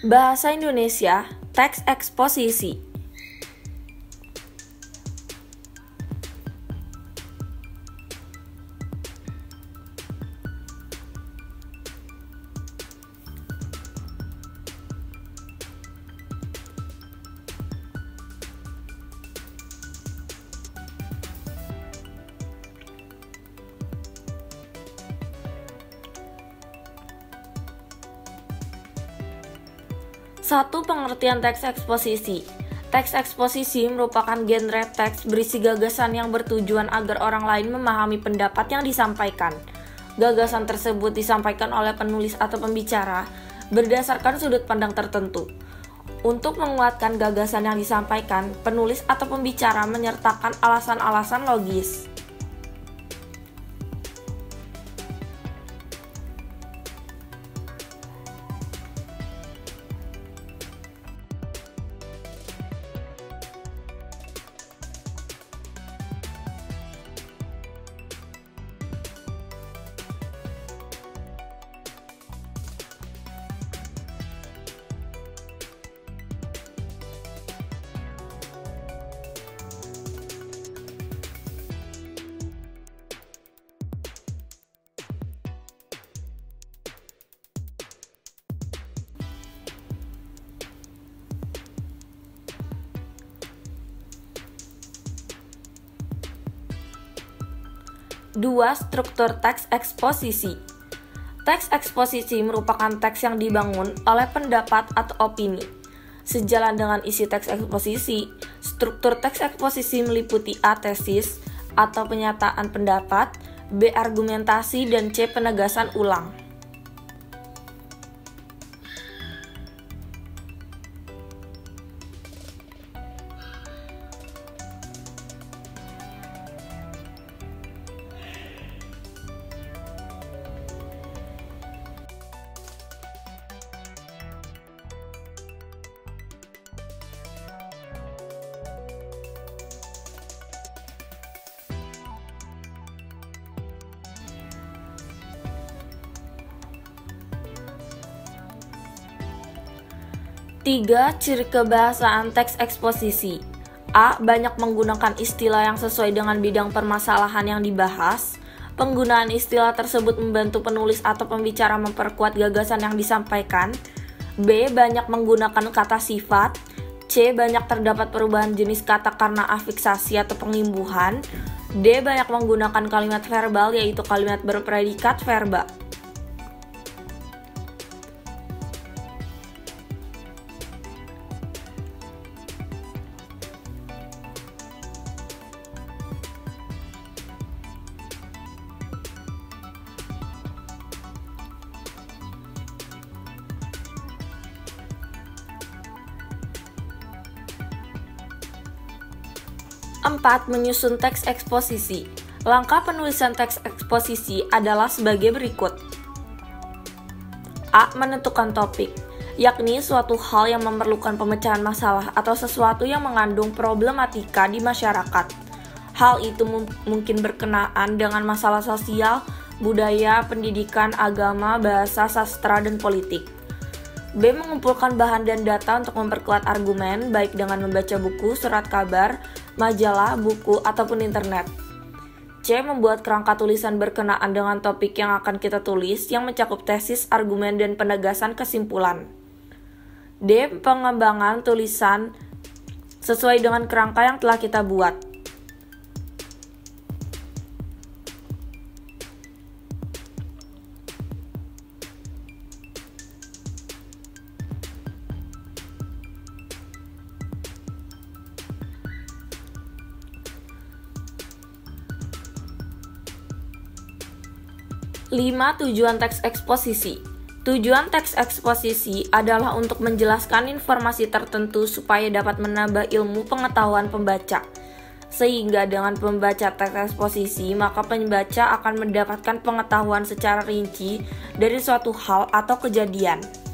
Bahasa Indonesia, teks eksposisi. Satu, pengertian teks eksposisi. Teks eksposisi merupakan genre teks berisi gagasan yang bertujuan agar orang lain memahami pendapat yang disampaikan. Gagasan tersebut disampaikan oleh penulis atau pembicara berdasarkan sudut pandang tertentu. Untuk menguatkan gagasan yang disampaikan, penulis atau pembicara menyertakan alasan-alasan logis. Dua, struktur teks eksposisi. Teks eksposisi merupakan teks yang dibangun oleh pendapat atau opini. Sejalan dengan isi teks eksposisi, struktur teks eksposisi meliputi A. Tesis atau penyataan pendapat, B. Argumentasi, dan C. Penegasan ulang. Tiga, ciri kebahasaan teks eksposisi. A. Banyak menggunakan istilah yang sesuai dengan bidang permasalahan yang dibahas. Penggunaan istilah tersebut membantu penulis atau pembicara memperkuat gagasan yang disampaikan. B. Banyak menggunakan kata sifat. C. Banyak terdapat perubahan jenis kata karena afiksasi atau pengimbuhan. D. Banyak menggunakan kalimat verbal, yaitu kalimat berpredikat verba. 4. Menyusun teks eksposisi. Langkah penulisan teks eksposisi adalah sebagai berikut. A. Menentukan topik, yakni suatu hal yang memerlukan pemecahan masalah atau sesuatu yang mengandung problematika di masyarakat. Hal itu mungkin berkenaan dengan masalah sosial, budaya, pendidikan, agama, bahasa, sastra, dan politik. B. Mengumpulkan bahan dan data untuk memperkuat argumen, baik dengan membaca buku, surat kabar, majalah, buku, ataupun internet. C. Membuat kerangka tulisan berkenaan dengan topik yang akan kita tulis yang mencakup tesis, argumen, dan penegasan kesimpulan. D. Pengembangan tulisan sesuai dengan kerangka yang telah kita buat. Lima, tujuan teks eksposisi. Tujuan teks eksposisi adalah untuk menjelaskan informasi tertentu supaya dapat menambah ilmu pengetahuan pembaca. Sehingga dengan membaca teks eksposisi, maka pembaca akan mendapatkan pengetahuan secara rinci dari suatu hal atau kejadian.